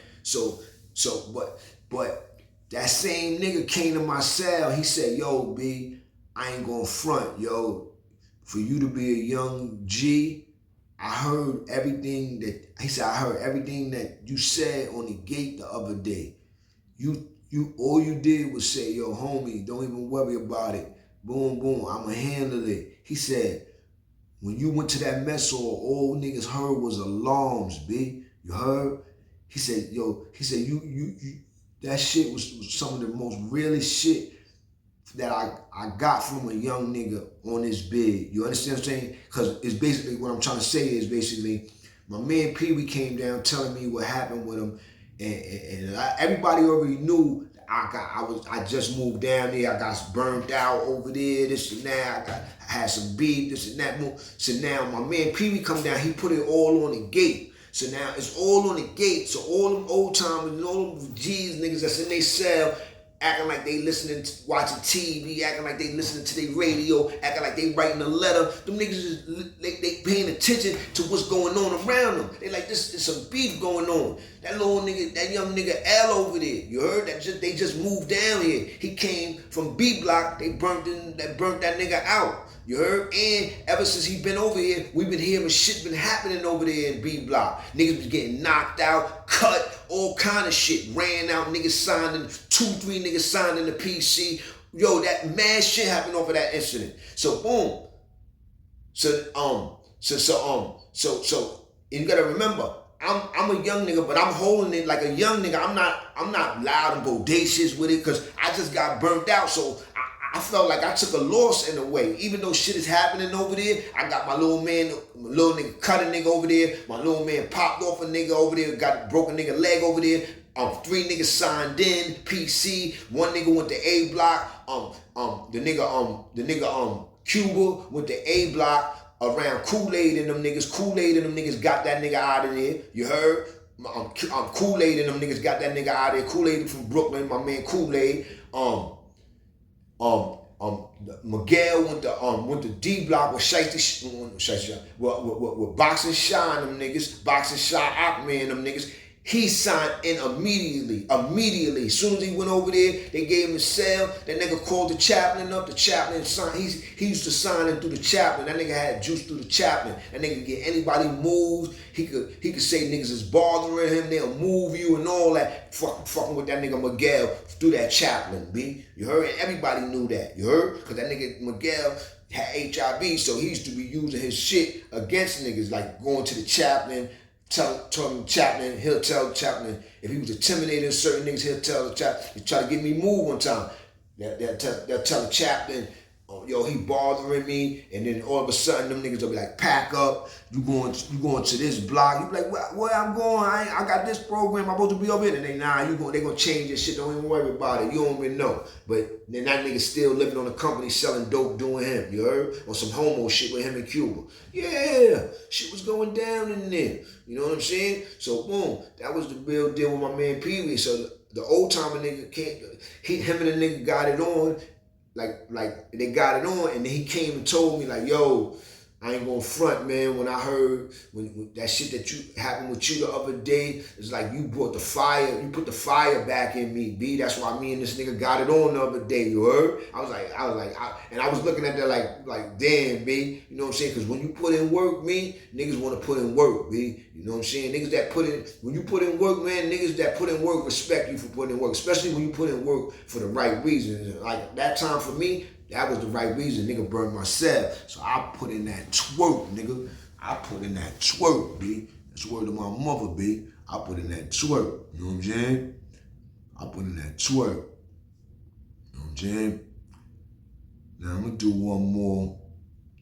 But that same nigga came to my cell. He said, yo, B, I ain't gonna front, yo. For you to be a young G, I heard everything that you said on the gate the other day. You all you did was say, yo, homie, don't even worry about it. Boom, boom, I'ma handle it. He said, when you went to that mess hall, all niggas heard was alarms, B. You heard? He said, yo, you that shit was some of the most realest shit that I got from a young nigga on this bid. You understand what I'm saying? Because it's basically, what I'm trying to say is basically, my man Pee Wee came down telling me what happened with him, and everybody already knew. I just moved down there. I got burnt out over there. This and that. I had some beef. This and that. So now my man Pee Wee come down. He put it all on the gate. So now it's all on the gate. So all them old timers and all them G's niggas that's in they cell, acting like they listening, watching TV, acting like they listening to their radio, acting like they writing a letter. Them niggas, they paying attention to what's going on around them. They like, there's some beef going on. That little nigga, that young nigga L over there, you heard? They just moved down here. He came from B Block, they burnt that nigga out. You heard? And ever since he been over here, we've been hearing shit been happening over there in B Block. Niggas been getting knocked out, cut, all kind of shit. Ran out, niggas signing, 2-3 niggas signed in the PC. Yo, that mad shit happened over that incident. So boom. So you gotta remember, I'm a young nigga, but I'm holding it like a young nigga. I'm not loud and bodacious with it, cause I just got burnt out. So I felt like I took a loss in a way. Even though shit is happening over there, I got my little nigga cut a nigga over there. My little man popped off a nigga over there, got broke a nigga leg over there. 3 niggas signed in, PC. 1 nigga went to A Block. The nigga Cuba went to A Block around Kool-Aid and them niggas. Kool-Aid and them niggas got that nigga out of there. You heard? Kool-Aid and them niggas got that nigga out of there. Kool-Aid from Brooklyn, my man Kool-Aid. Miguel went to D Block with with Boxing Shine, them niggas, Boxing Shine Aquaman, them niggas. He signed in immediately. As soon as he went over there, they gave him a cell. That nigga called the chaplain up. The chaplain signed. He used to sign in through the chaplain. That nigga had juice through the chaplain. That nigga get anybody moved. He could say niggas is bothering him. They'll move you and all that. Fucking with that nigga Miguel through that chaplain, B. You heard? And everybody knew that. You heard? Because that nigga Miguel had HIV, so he used to be using his shit against niggas, like going to the chaplain, tell the chaplain, he'll tell the chaplain, if he was intimidating certain niggas, he'll tell the chaplain, he tried to get me moved one time. They'll tell the chaplain, yo, he bothering me, and then all of a sudden them niggas will be like, pack up, you going to this block. You be like, where I'm going? I got this program, I'm supposed to be over here. And they they gonna change this shit, don't even worry about it. You don't even know. But then that nigga still living on the company selling dope doing him, you heard? Or some homo shit with him in Cuba. Yeah, shit was going down in there. You know what I'm saying? So boom, that was the real deal with my man Pee Wee. So the old timer nigga him and the nigga got it on. Like they got it on, and then he came and told me like, yo, I ain't gonna front, man. When I heard when that shit that you happened with you the other day, it's like you brought the fire, you put the fire back in me, B. That's why me and this nigga got it on the other day. You heard? I was looking at that like damn, B. You know what I'm saying? Because when you put in work, me, niggas want to put in work, B. You know what I'm saying? Niggas that when you put in work, man, niggas that put in work respect you for putting in work, especially when you put in work for the right reasons. Like that time for me, that was the right reason. Nigga burned my cell. So I put in that twerk, nigga. I put in that twerk, B. That's the word of my mother, B. I put in that twerk. You know what I'm saying? I put in that twerk. You know what I'm saying? Now I'm gonna do one more,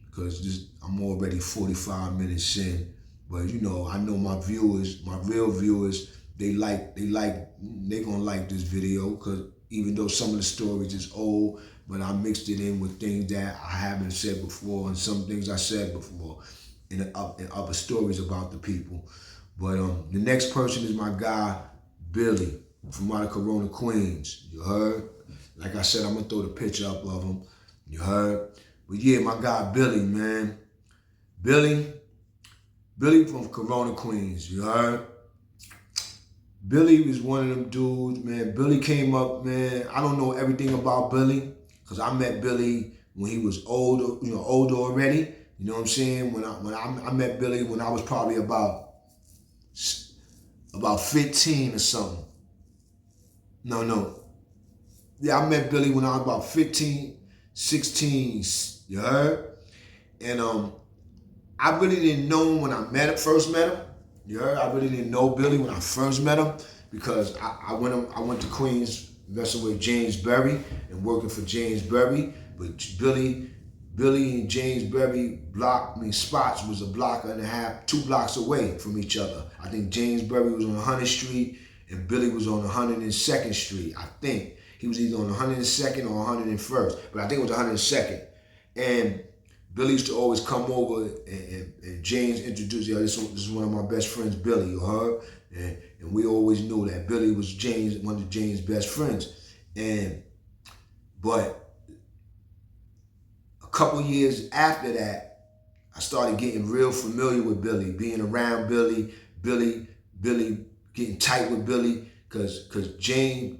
because I'm already 45 minutes in. But you know, I know my viewers, my real viewers, they gonna like this video, because even though some of the stories is old, but I mixed it in with things that I haven't said before, and some things I said before in other stories about the people. But the next person is my guy, Billy, from out of Corona, Queens. You heard? Like I said, I'm gonna throw the picture up of him. You heard? But yeah, my guy, Billy, man. Billy from Corona, Queens. You heard? Billy was one of them dudes, man. Billy came up, man. I don't know everything about Billy, because I met Billy when he was older, older already. You know what I'm saying? When I met Billy when I was probably about 15 or something. No. Yeah, I met Billy when I was about 15, 16. You heard? And I really didn't know him when I first met him. You heard? I really didn't know Billy when I first met him, because I went to Queens messing with James Berry and working for James Berry. But Billy and James Berry spots was a block and a half, 2 blocks away from each other. I think James Berry was on 100th Street and Billy was on 102nd Street. I think he was either on 102nd or 101st, but I think it was 102nd. And Billy used to always come over, and James introduced, this is one of my best friends, Billy, you heard? And we always knew that Billy was one of James' best friends. But a couple years after that, I started getting real familiar with Billy, being around Billy getting tight with Billy, because James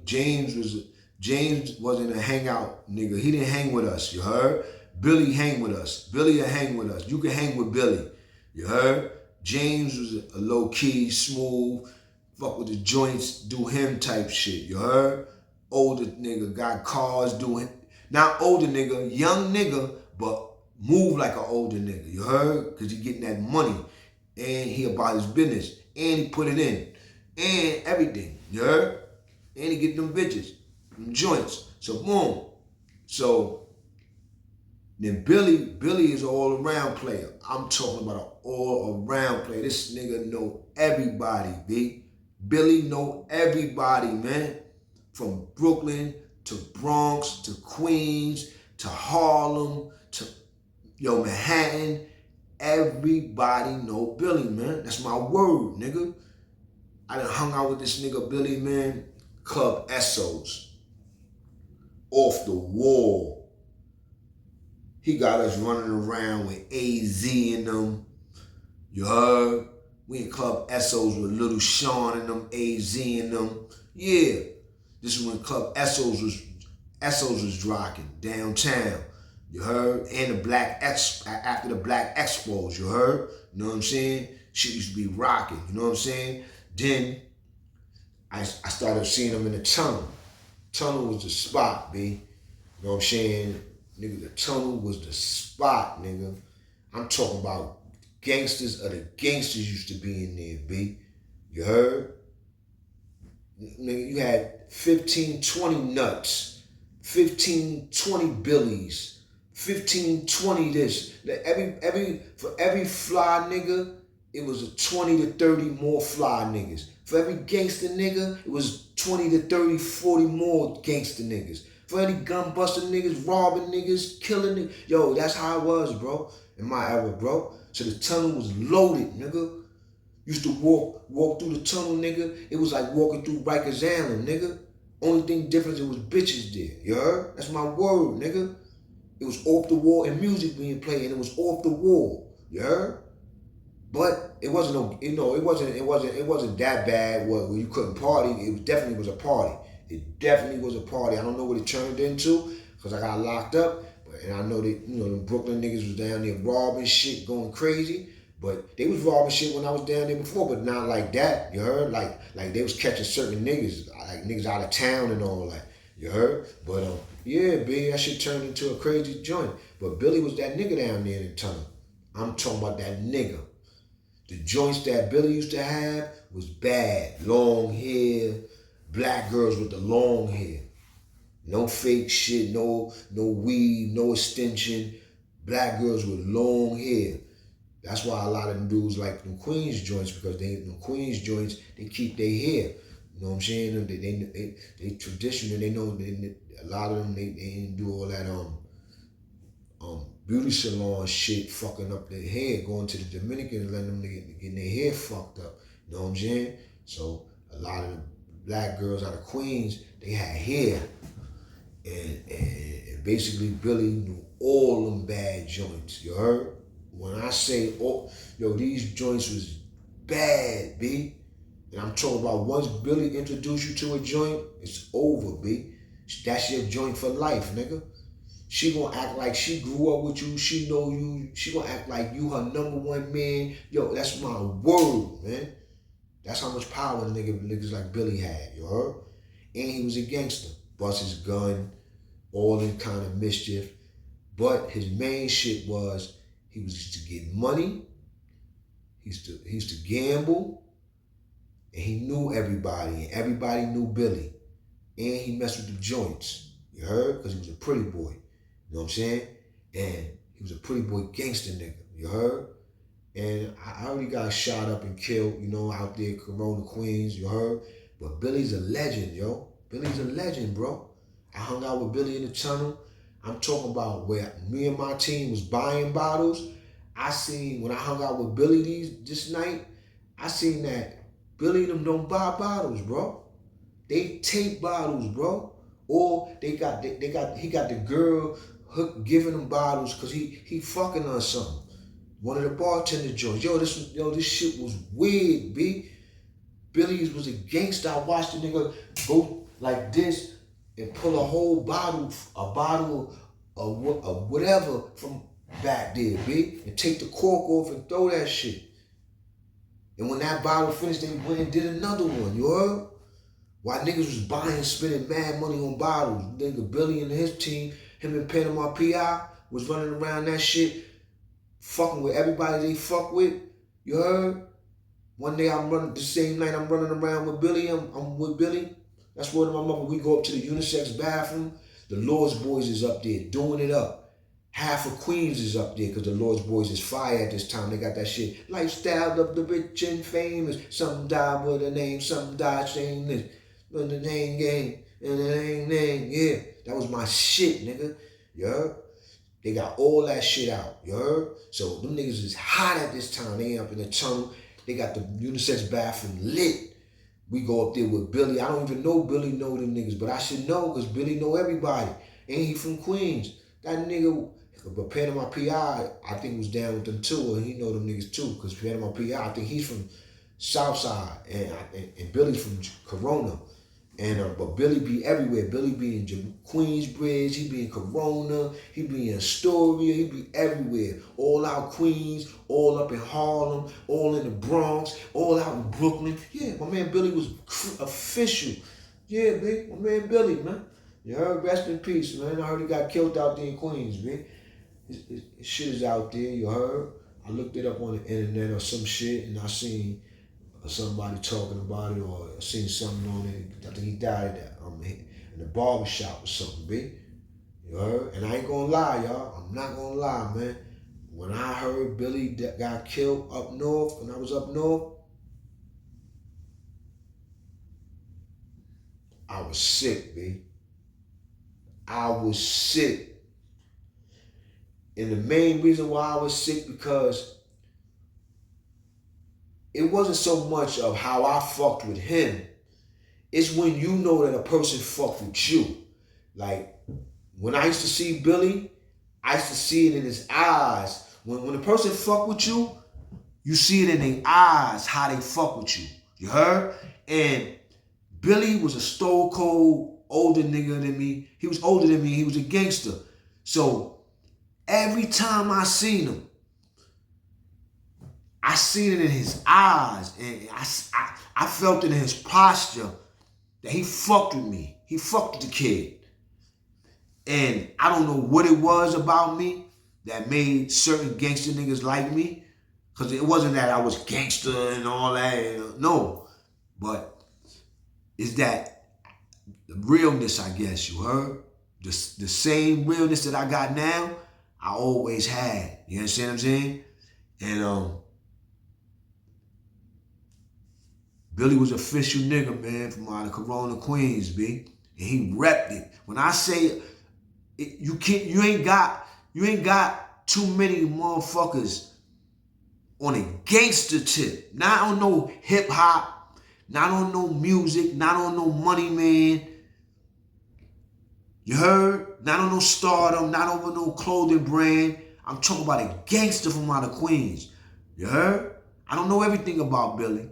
wasn't a hangout nigga. He didn't hang with us, you heard? Billy hang with us. Billy will hang with us. You can hang with Billy. You heard? James was a low-key, smooth, fuck with the joints, do him type shit. You heard? Older nigga, got cars, doing, not older nigga, young nigga, but move like an older nigga. You heard? Because he getting that money. And he about his business. And he put it in. And everything. You heard? And he get them bitches, them joints. So boom. So then Billy is an all-around player. I'm talking about an all-around player. This nigga know everybody, B. Billy know everybody, man. From Brooklyn to Bronx to Queens to Harlem to Manhattan. Everybody know Billy, man. That's my word, nigga. I done hung out with this nigga Billy, man. Club Essos. Off the wall. He got us running around with AZ in them. You heard? We in Club Essos with Little Sean and them, AZ in them. Yeah. This is when Club Essos was rocking downtown. You heard? And after the Black Expos, you heard? You know what I'm saying? Shit used to be rocking, you know what I'm saying? Then I started seeing them in the Tunnel. Tunnel was the spot, B. You know what I'm saying? Nigga, the Tunnel was the spot, nigga. I'm talking about gangsters of the gangsters used to be in there, B. You heard? Nigga, you had 15, 20 nuts, 15, 20 billies, 15, 20 this. For every fly nigga, it was a 20 to 30 more fly niggas. For every gangster nigga, it was 20 to 30, 40 more gangster niggas. For any gun busting niggas, robbing niggas, killing niggas. Yo, that's how it was, bro. In my era, bro. So the tunnel was loaded, nigga. Used to walk through the tunnel, nigga. It was like walking through Rikers Island, nigga. Only thing different, it was bitches there. You heard? That's my word, nigga. It was off the wall and music being played, and it was off the wall. You heard? But it wasn't no, it wasn't that bad where you couldn't party. It definitely was a party. It definitely was a party. I don't know what it turned into because I got locked up. And I know that, the Brooklyn niggas was down there robbing shit, going crazy. But they was robbing shit when I was down there before, but not like that. You heard? Like they was catching certain niggas, like niggas out of town and all that. You heard? But yeah, B, that shit turned into a crazy joint. But Billy was that nigga down there in the tunnel. I'm talking about that nigga. The joints that Billy used to have was bad. Long hair, black girls with the long hair. No fake shit, no weed, no extension. Black girls with long hair. That's why a lot of them dudes like them Queens joints, because them Queens joints, they keep their hair. You know what I'm saying? They traditional. They know a lot of them they didn't do all that beauty salon shit, fucking up their hair, going to the Dominican and letting them getting their hair fucked up. You know what I'm saying? So a lot of the black girls out of Queens, they had hair. And basically Billy knew all them bad joints. You heard? When I say, these joints was bad, B. And I'm talking about once Billy introduced you to a joint, it's over, B. That's your joint for life, nigga. She gonna act like she grew up with you, she know you, she gonna act like you her number one man. Yo, that's my word, man. That's how much power niggas like Billy had, you heard? And he was a gangster. Bust his gun, all in kind of mischief. But his main shit was he used to get money, he used to gamble, and he knew everybody, and everybody knew Billy. And he messed with the joints, you heard? Because he was a pretty boy, you know what I'm saying? And he was a pretty boy gangster nigga, you heard? And I already got shot up and killed, out there, Corona, Queens, you heard? But Billy's a legend, yo. Billy's a legend, bro. I hung out with Billy in the tunnel. I'm talking about where me and my team was buying bottles. I seen, when I hung out with Billy this night, I seen that Billy and them don't buy bottles, bro. They take bottles, bro. Or he got the girl giving them bottles because he fucking on something. One of the bartender joints. This shit was weird, B. Billy was a gangster. I watched the nigga go like this and pull a whole bottle of whatever from back there, B, and take the cork off and throw that shit. And when that bottle finished, they went and did another one, you heard? While niggas was buying, spending mad money on bottles. Nigga Billy and his team, him and Panama P.I. was running around that shit, fucking with everybody they fuck with, you heard? One day the same night I'm running around with Billy, I'm with Billy. That's where my mother, we go up to the unisex bathroom. The Lord's Boys is up there doing it up. Half of Queens is up there because the Lord's Boys is fire at this time. They got that shit. Lifestyle of the rich and famous. Some die with a name, some die saying this. But the name game, and the name, yeah. That was my shit, nigga. You heard? They got all that shit out, you heard? So them niggas is hot at this time. They up in the tunnel. They got the unisex bathroom lit. We go up there with Billy. I don't even know Billy know them niggas, but I should know because Billy know everybody. And he from Queens. That nigga, but Panama P.I., I think was down with them too, and he know them niggas too, because Panama P.I., I think he's from Southside, and Billy's from Corona. And but Billy be everywhere. Billy be in Queensbridge, he be in Corona, he be in Astoria, he be everywhere. All out Queens, all up in Harlem, all in the Bronx, all out in Brooklyn. Yeah, my man Billy was official. Yeah, man, my man Billy, man. You heard? Rest in peace, man. I heard he got killed out there in Queens, man. His shit is out there, you heard? I looked it up on the internet or some shit, and I seen somebody talking about it, or seen something on it. I think he died in the barbershop or something, B. You heard? And I ain't gonna lie, y'all. I'm not gonna lie, man. When I heard Billy that got killed up north, when I was up north, I was sick, B. I was sick. And the main reason why I was sick because it wasn't so much of how I fucked with him. It's when you know that a person fucked with you. Like, when I used to see Billy, I used to see it in his eyes. When a person fuck with you, you see it in their eyes how they fuck with you. You heard? And Billy was a stone cold older nigga than me. He was older than me. He was a gangster. So every time I seen him, I seen it in his eyes, and I felt it in his posture that he fucked with me. He fucked with the kid. And I don't know what it was about me that made certain gangster niggas like me. Because it wasn't that I was gangster and all that. No. But it's that realness, I guess, you heard? The same realness that I got now, I always had. You understand what I'm saying? And Billy was official nigga, man, from out of Corona, Queens, B. And he repped it. When I say it, you ain't got too many motherfuckers on a gangster tip. Not on no hip hop, not on no music, not on no money, man. You heard? Not on no stardom, not over no clothing brand. I'm talking about a gangster from out of Queens. You heard? I don't know everything about Billy.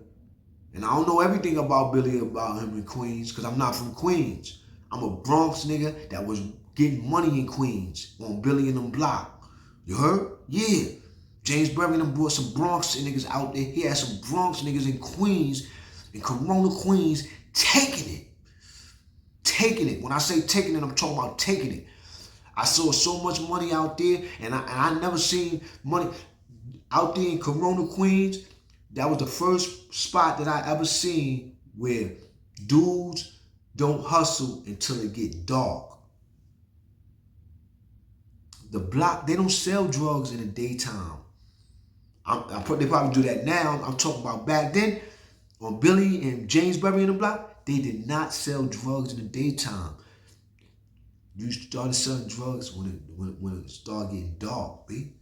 And I don't know everything about Billy about him in Queens because I'm not from Queens. I'm a Bronx nigga that was getting money in Queens on Billy and them block. You heard? Yeah. James Berry and them brought some Bronx niggas out there. He had some Bronx niggas in Queens, in Corona, Queens, taking it. Taking it. When I say taking it, I'm talking about taking it. I saw so much money out there, and I never seen money out there in Corona, Queens. That was the first spot that I ever seen where dudes don't hustle until it get dark. The block, they don't sell drugs in the daytime. They probably do that now. I'm talking about back then on Billy and James Berry in the block. They did not sell drugs in the daytime. You started selling drugs when it started getting dark, B.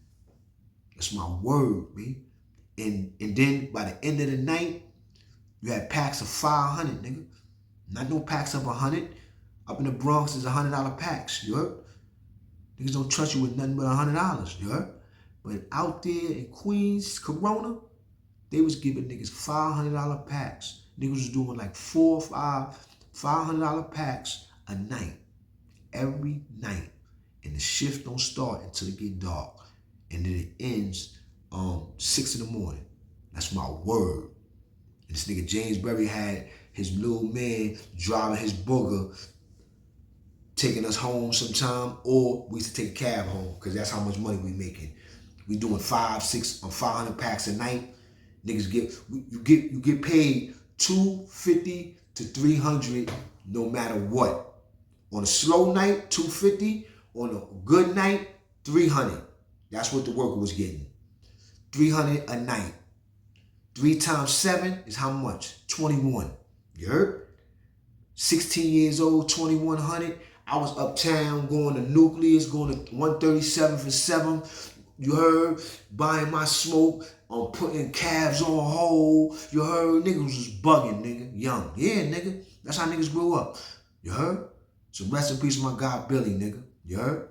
That's my word, B. And then by the end of the night, you had packs of 500, nigga. Not no packs of 100. Up in the Bronx, is $100 packs, you heard? Niggas don't trust you with nothing but $100, you heard? But out there in Queens, Corona, they was giving niggas $500 packs. Niggas was doing like $500 packs a night. Every night. And the shift don't start until it get dark. And then it ends 6 in the morning. That's my word. And this nigga James Berry had his little man driving his booger, taking us home sometime, or we used to take a cab home because that's how much money we making. We doing 500, 600, 500 packs a night. Niggas you get paid $250 to $300 no matter what. On a slow night, $250. On a good night, $300. That's what the worker was getting. $300 a night. 3 times 7 is how much? 21. You heard? 16 years old, 2100. I was uptown going to Nucleus, going to 137 for 7. You heard? Buying my smoke, putting cabs on hold. You heard? Niggas was bugging, nigga. Young. Yeah, nigga. That's how niggas grew up. You heard? So rest in peace, my guy Billy, nigga. You heard?